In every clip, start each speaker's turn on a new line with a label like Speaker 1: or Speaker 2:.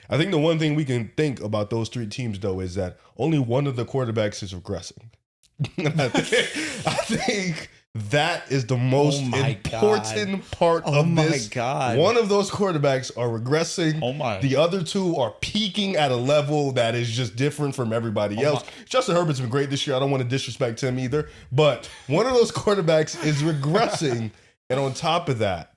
Speaker 1: I think the one thing we can think about those three teams, though, is that only one of the quarterbacks is regressing. I think that is the most important part of this. One of those quarterbacks are regressing. The other two are peaking at a level that is just different from everybody else. Justin Herbert's been great this year. I don't want to disrespect him either. But one of those quarterbacks is regressing. And on top of that,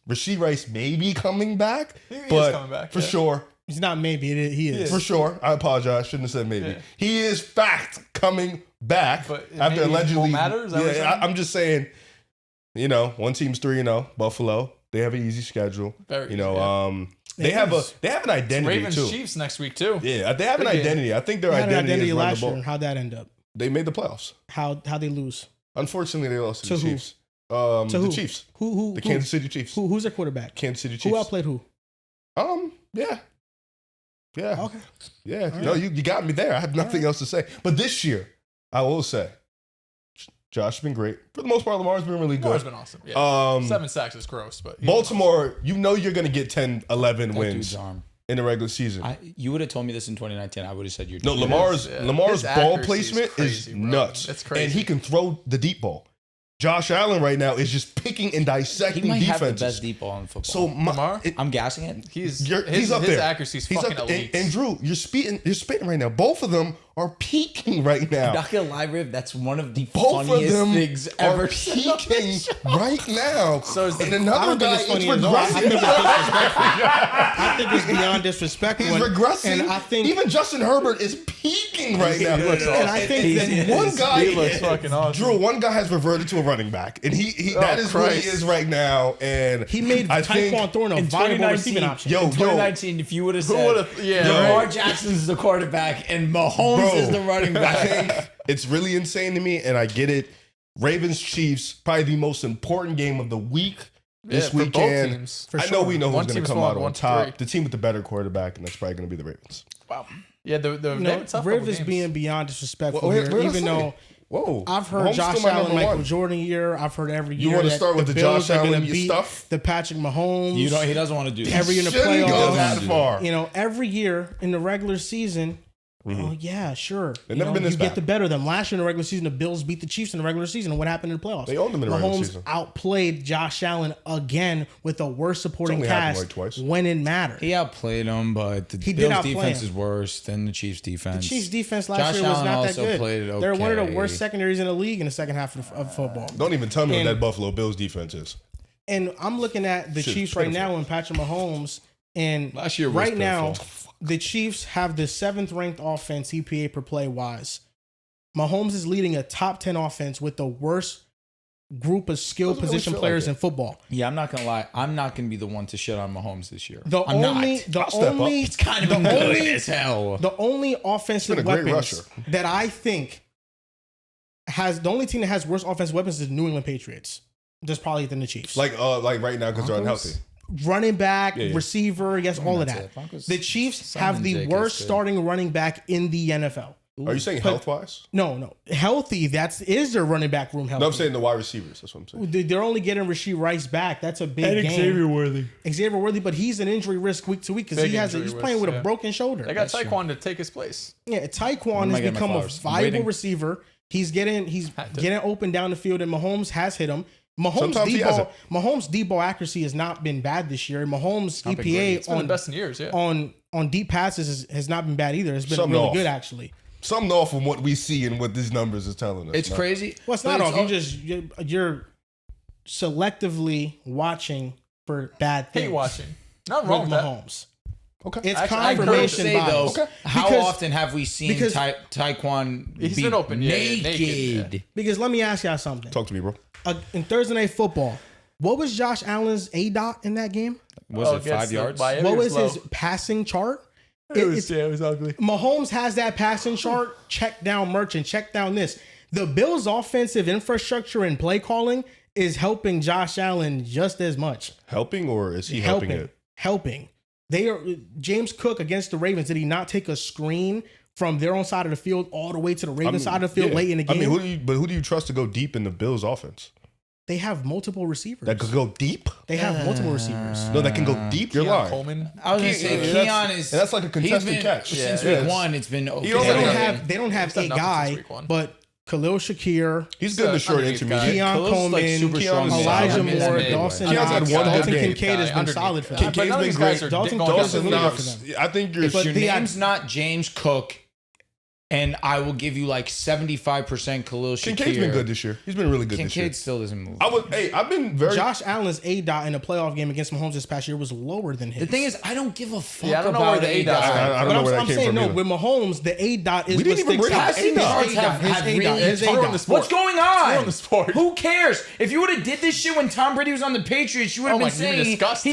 Speaker 1: Rashee Rice may be coming back. He is coming back. For sure.
Speaker 2: He's not maybe. He is.
Speaker 1: For sure. I apologize. Shouldn't have said maybe. Yeah. He is fact coming back after allegedly. I'm just saying, one team's 3-0, Buffalo. They have an easy schedule. They have an identity
Speaker 3: Ravens
Speaker 1: too.
Speaker 3: Chiefs next week too.
Speaker 1: Yeah, they have an identity. I think their identity is
Speaker 2: last year. How'd that end up?
Speaker 1: They made the playoffs.
Speaker 2: How'd they lose?
Speaker 1: Unfortunately, they lost to the Chiefs. The Chiefs. The Kansas City Chiefs.
Speaker 2: Who's their quarterback?
Speaker 1: Kansas City Chiefs.
Speaker 2: Who outplayed who?
Speaker 1: Yeah.
Speaker 2: Okay.
Speaker 1: Yeah. Right. No, you got me there. I have nothing else to say. But this year, I will say, Josh has been great. For the most part, Lamar's been really good.
Speaker 3: Lamar's been awesome. Yeah. 7 sacks is gross, but
Speaker 1: Baltimore, you're going to get 10, 11 wins in the regular season.
Speaker 4: You would have told me this in 2019. I would have said you're.
Speaker 1: No, Lamar's ball placement is nuts.
Speaker 3: It's crazy.
Speaker 1: And he can throw the deep ball. Josh Allen right now is just picking and dissecting defenses. He might have the
Speaker 4: best deep ball in football.
Speaker 1: So
Speaker 3: Lamar,
Speaker 4: I'm gassing it.
Speaker 1: He's up there.
Speaker 3: His accuracy's fucking elite.
Speaker 1: And Drew, you're spitting right now. Both of them are peaking right now.
Speaker 4: I'm not gonna lie, Riv. That's one of the funniest things ever.
Speaker 1: Are peaking right now.
Speaker 2: So
Speaker 1: and another guy is
Speaker 2: regressing. I think it's beyond disrespectful.
Speaker 1: He's regressing.
Speaker 2: And I think
Speaker 1: even Justin Herbert is peaking right now.
Speaker 2: And I think
Speaker 1: that one guy,
Speaker 3: he looks fucking awesome.
Speaker 1: Drew, one guy has reverted to a running back, and that is where he is right now. And
Speaker 2: he made Tyquan Thorne a viable receiving option.
Speaker 4: In 2019, if you would have said Lamar Jackson's the quarterback and Mahomes is the running back,
Speaker 1: I think it's really insane to me, and I get it. Ravens Chiefs, probably the most important game of the week this weekend. I know we know who's going to come out on top. The team with the better quarterback, and that's probably going to be the Ravens.
Speaker 3: Wow. Yeah, the
Speaker 2: Riv is being beyond disrespectful here, even though. I've heard Josh Allen, Michael Jordan year. I've heard every year.
Speaker 1: You want to start with the Josh Allen stuff?
Speaker 2: The Patrick Mahomes.
Speaker 4: He doesn't want to do that.
Speaker 2: Every year in the playoffs.
Speaker 1: That far.
Speaker 2: Every year in the regular season. Oh yeah, sure.
Speaker 1: They've never been this bad.
Speaker 2: Get the better of them. Last year in the regular season, the Bills beat the Chiefs in the regular season. And what happened in the playoffs?
Speaker 1: They owned them in the regular season.
Speaker 2: Mahomes outplayed Josh Allen again with a worse supporting cast when it mattered.
Speaker 4: He outplayed him, but the Bills defense is worse than the Chiefs defense.
Speaker 2: The Chiefs defense last year was not that good. They're one of the worst secondaries in the league in the second half of football.
Speaker 1: Don't even tell me what that Buffalo Bills defense is.
Speaker 2: And I'm looking at the Chiefs right now and Patrick Mahomes. And
Speaker 4: last year
Speaker 2: right now, the Chiefs have the 7th ranked offense EPA per play wise. Mahomes is leading a top 10 offense with the worst group of skilled position players in football.
Speaker 4: Yeah, I'm not gonna lie. I'm not gonna be the one to shit on Mahomes this year.
Speaker 2: It's
Speaker 4: kind of good as hell.
Speaker 2: The only offensive weapons that I think the only team that has worse offensive weapons is the New England Patriots. Just probably than the Chiefs.
Speaker 1: Like right now because they're unhealthy.
Speaker 2: Running back, receiver, yes, all of that. The Chiefs have the worst starting running back in the NFL.
Speaker 1: Are you saying health-wise?
Speaker 2: No. Healthy, is their running back room healthy?
Speaker 1: No, I'm saying the wide receivers. That's what I'm saying.
Speaker 2: They're only getting Rashee Rice back. That's a big game. Xavier Worthy, but he's an injury risk week to week because he's playing with a broken shoulder.
Speaker 3: They got Tyquan to take his place.
Speaker 2: Yeah, Tyquan has become a viable receiver. He's getting open down the field, and Mahomes has hit him. Mahomes' deep ball accuracy has not been bad this year. Mahomes' EPA
Speaker 3: on the best in years,
Speaker 2: on deep passes has not been bad either. It's been really good actually.
Speaker 1: Something off from what we see and what these numbers is telling us.
Speaker 4: It's crazy.
Speaker 2: Well, it's not off. You're selectively watching for bad things.
Speaker 3: Hate watching. Not wrong with
Speaker 2: Mahomes.
Speaker 1: Okay.
Speaker 2: It's confirmation bias.
Speaker 4: Though, how often have we seen Tyquan be
Speaker 3: been open,
Speaker 4: naked?
Speaker 2: Because let me ask y'all something.
Speaker 1: Talk to me, bro.
Speaker 2: In Thursday Night Football, what was Josh Allen's ADOT in that game?
Speaker 4: Was it 5 yards?
Speaker 2: What was his passing chart?
Speaker 3: It was ugly.
Speaker 2: Mahomes has that passing chart. Check down Merchant. Check down this. The Bills' offensive infrastructure and play calling is helping Josh Allen just as much.
Speaker 1: Helping, or is he helping it?
Speaker 2: Helping. They are James Cook against the Ravens. Did he not take a screen from their own side of the field all the way to the Ravens side of the field late in the game?
Speaker 1: I mean, who do you trust to go deep in the Bills' offense?
Speaker 2: They have multiple receivers
Speaker 1: that could go deep.
Speaker 2: They have multiple receivers.
Speaker 1: No, that can go deep. You're lying.
Speaker 3: Coleman.
Speaker 4: I was gonna say Keon is.
Speaker 1: That's like a contested catch.
Speaker 4: Since week one, it's been okay.
Speaker 2: They don't have a guy, but Khalil Shakir.
Speaker 1: He's good in the short intermediate.
Speaker 2: Keon Coleman, Elijah Moore, Dawson. Dalton Kincaid has been solid for them.
Speaker 1: Kincaid's been great.
Speaker 2: Dalton
Speaker 1: Knox. I think you're.
Speaker 4: If your name's not James Cook, and I will give you like 75% Khalil Shakir.
Speaker 1: Kincaid's been good this year. He's been really good this year.
Speaker 4: Kincaid still doesn't move.
Speaker 1: I've been very.
Speaker 2: Josh Allen's ADOT in a playoff game against Mahomes this past year was lower than his.
Speaker 4: The thing is, I don't give a fuck
Speaker 3: I don't know where the ADOT.
Speaker 1: I don't know where that came from.
Speaker 2: No, with Mahomes, the ADOT is.
Speaker 1: We didn't even bring up
Speaker 2: his ADOT.
Speaker 4: What's going on?
Speaker 3: We're on the sport.
Speaker 4: Who cares? If you would have did this shit when Tom Brady was on the Patriots, you would have been saying he sucks.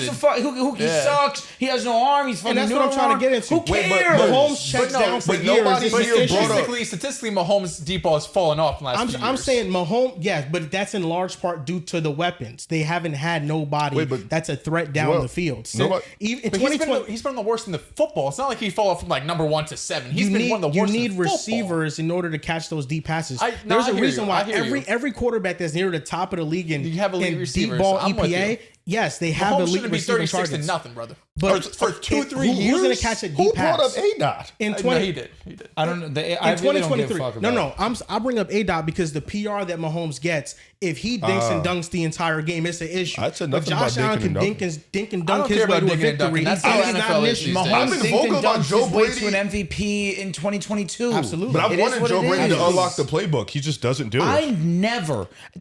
Speaker 4: He has no arm. He's fucking.
Speaker 2: And that's what I'm trying to get into.
Speaker 4: Who cares?
Speaker 2: Mahomes checks down for years.
Speaker 3: Statistically, Mahomes' deep ball has fallen off in the last few years.
Speaker 2: I'm saying Mahomes, yes, but that's in large part due to the weapons. They haven't had nobody that's a threat down the field. So
Speaker 3: he's been the worst in the football. It's not like he fall off from like number 1 to 7. He's been one of the worst.
Speaker 2: You need
Speaker 3: in
Speaker 2: receivers in order to catch those deep passes. There's a reason why every quarterback that's near the top of the league in deep ball EPA. Yes, they have
Speaker 3: Mahomes
Speaker 2: elite receiving targets.
Speaker 3: To nothing, brother.
Speaker 2: But
Speaker 3: for 2-3 years,
Speaker 2: who's going to catch a deep pass?
Speaker 1: Who brought up ADOT?
Speaker 2: In 20,
Speaker 3: he did.
Speaker 4: I don't know.
Speaker 2: In 2023. No. I bring up ADOT because the PR that Mahomes gets, if he dinks and dunks the entire game, it's an issue.
Speaker 1: I said
Speaker 2: if Josh Allen can dink and dunk his way to a victory,
Speaker 3: that's not an issue.
Speaker 4: Mahomes dinked and dunked his way to an MVP in 2022.
Speaker 2: Absolutely.
Speaker 1: But I wanted Joe Brady to unlock the playbook. He just doesn't do it.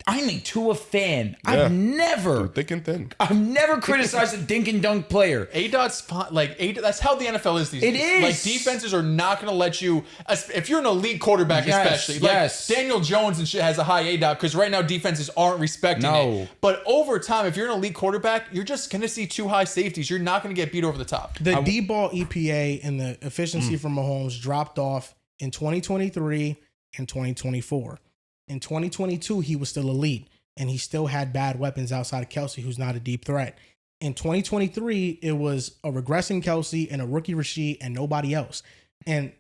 Speaker 4: I'm a Tua fan. I've never.
Speaker 1: Thick and thin.
Speaker 4: I've never criticized a dink and dunk player.
Speaker 3: ADOT's like that's how the NFL is these days.
Speaker 4: It is.
Speaker 3: Like defenses are not going to let you, if you're an elite quarterback, especially. Like Daniel Jones and shit has a high ADOT because right now defenses aren't respecting it. But over time, if you're an elite quarterback, you're just going to see too high safeties. You're not going to get beat over the top.
Speaker 2: The D-ball EPA and the efficiency from Mahomes dropped off in 2023 and 2024. In 2022, he was still elite, and he still had bad weapons outside of Kelsey, who's not a deep threat. In 2023, it was a regressing Kelsey and a rookie Rasheed and nobody else. And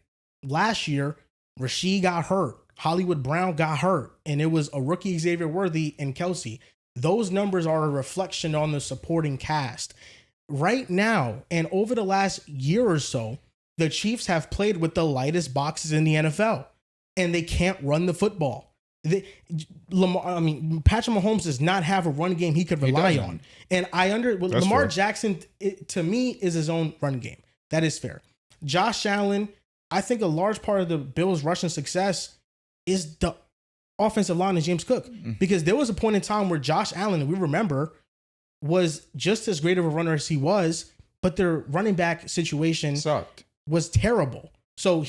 Speaker 2: last year, Rasheed got hurt. Hollywood Brown got hurt. And it was a rookie Xavier Worthy and Kelsey. Those numbers are a reflection on the supporting cast. Right now, and over the last year or so, the Chiefs have played with the lightest boxes in the NFL. And they can't run the football. Patrick Mahomes does not have a run game he could rely on. And Lamar Jackson, to me, is his own run game. That is fair. Josh Allen, I think a large part of the Bills' rushing success is the offensive line of James Cook. Because there was a point in time where Josh Allen, we remember, was just as great of a runner as he was, but their running back situation was terrible. So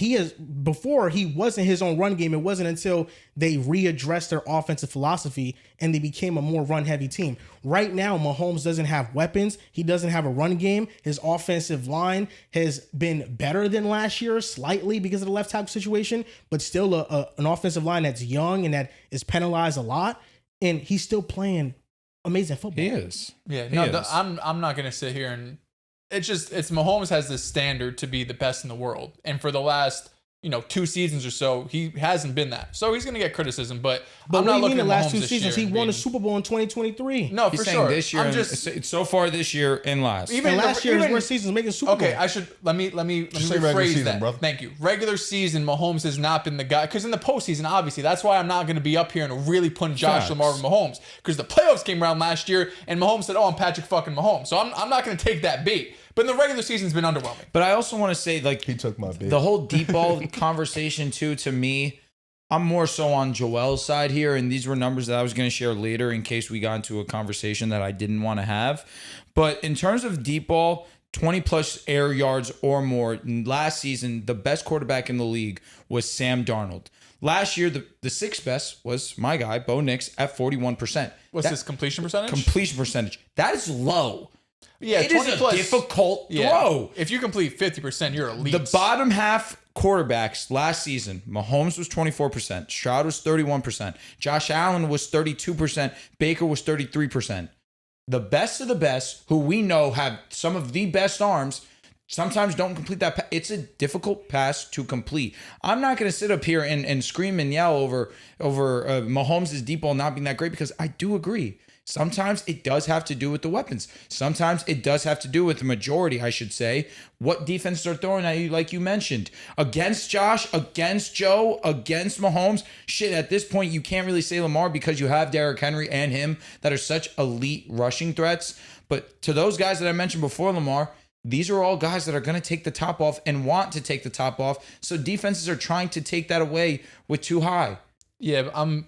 Speaker 2: before he wasn't his own run game. It wasn't until they readdressed their offensive philosophy and they became a more run heavy team. Right now, Mahomes doesn't have weapons. He doesn't have a run game. His offensive line has been better than last year slightly because of the left tackle situation, but still an offensive line that's young and that is penalized a lot. And he's still playing amazing football.
Speaker 4: He is.
Speaker 3: Yeah. No, I'm not going to sit here and it's Mahomes has this standard to be the best in the world. And for the last, 2 seasons or so, he hasn't been that. So he's going to get criticism, but I'm not looking at the last 2 seasons.
Speaker 2: He won a Super Bowl in 2023.
Speaker 3: No, for sure.
Speaker 4: This year, so far this year and last.
Speaker 2: Even last year's worst season making Super Bowl.
Speaker 3: Okay, let me rephrase that. Bro. Thank you. Regular season, Mahomes has not been the guy because in the postseason, obviously, that's why I'm not going to be up here and really putting Josh Lamar over Mahomes because the playoffs came around last year and Mahomes said, "Oh, I'm Patrick fucking Mahomes." So I'm not going to take that bait. But in the regular season's been underwhelming.
Speaker 4: But I also want to say, he
Speaker 1: took my bait.
Speaker 4: The whole deep ball conversation too. To me, I'm more so on Joel's side here, and these were numbers that I was going to share later in case we got into a conversation that I didn't want to have. But in terms of deep ball, 20 plus air yards or more. Last season, the best quarterback in the league was Sam Darnold. Last year, the sixth best was my guy, Bo Nix, at 41%.
Speaker 3: What's his completion percentage?
Speaker 4: Completion percentage. That is low.
Speaker 3: Yeah,
Speaker 4: it is a difficult throw.
Speaker 3: If you complete 50%, you're elite.
Speaker 4: The bottom half quarterbacks last season, Mahomes was 24%, Stroud was 31%, Josh Allen was 32%, Baker was 33%. The best of the best, who we know have some of the best arms, Sometimes don't complete that. It's a difficult pass to complete. I'm not going to sit up here and scream and yell over Mahomes' deep ball not being that great, because I do agree. Sometimes it does have to do with the weapons. Sometimes it does have to do with the majority, I should say, what defenses are throwing at you, like you mentioned. Against Josh, against Joe, against Mahomes. Shit, at this point, you can't really say Lamar because you have Derrick Henry and him that are such elite rushing threats. But to those guys that I mentioned before Lamar, these are all guys that are going to take the top off and want to take the top off. So defenses are trying to take that away with too high.
Speaker 3: Yeah,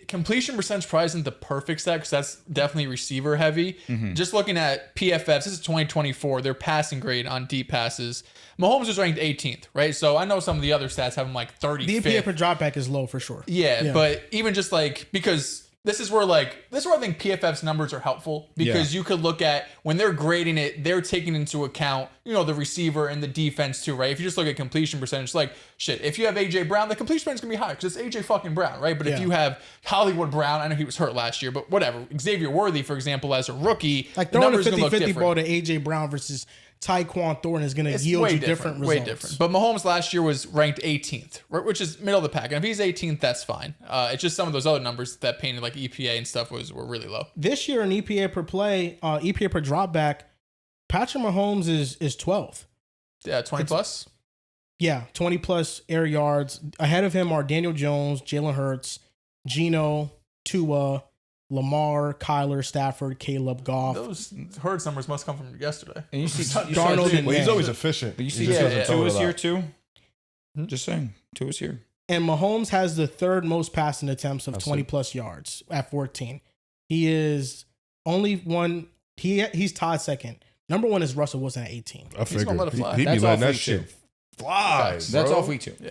Speaker 3: completion percentage probably isn't the perfect stat because that's definitely receiver heavy. Mm-hmm. Just looking at PFFs, this is 2024, their passing grade on deep passes. Mahomes was ranked 18th, right? So I know some of the other stats have him like 35th.
Speaker 2: The EPA per dropback is low for sure.
Speaker 3: Yeah, but even just like, because this is where I think PFF's numbers are helpful, because you could look at when they're grading it, they're taking into account, the receiver and the defense too, right? If you just look at completion percentage, like shit, if you have AJ Brown, the completion percentage is gonna be high because it's AJ fucking Brown, right? But if you have Hollywood Brown, I know he was hurt last year, but whatever. Xavier Worthy, for example, as a rookie,
Speaker 2: like throwing a 50-50 ball to AJ Brown versus Tyquan Thornton is going to yield you different results.
Speaker 3: Way different. But Mahomes last year was ranked 18th, which is middle of the pack. And if he's 18th, that's fine. It's just some of those other numbers that painted like EPA and stuff were really low.
Speaker 2: This year in EPA per play, EPA per dropback, Patrick Mahomes is 12th.
Speaker 3: Yeah, 20 plus?
Speaker 2: Yeah, 20 plus air yards. Ahead of him are Daniel Jones, Jalen Hurts, Geno, Tua, Lamar, Kyler, Stafford, Caleb, Goff.
Speaker 3: Those Hurts numbers must come from yesterday.
Speaker 4: And you see
Speaker 2: Darnold.
Speaker 1: He's always efficient.
Speaker 4: But you see, Tua is here too. Just saying, Tua is here.
Speaker 2: And Mahomes has the third most passing attempts of 20 plus yards at 14. He is only one. He's tied second. Number one is Russell Wilson at 18.
Speaker 1: I figured
Speaker 3: let it fly.
Speaker 1: he'd be letting that shit fly.
Speaker 4: That's off week 2.
Speaker 3: Yeah.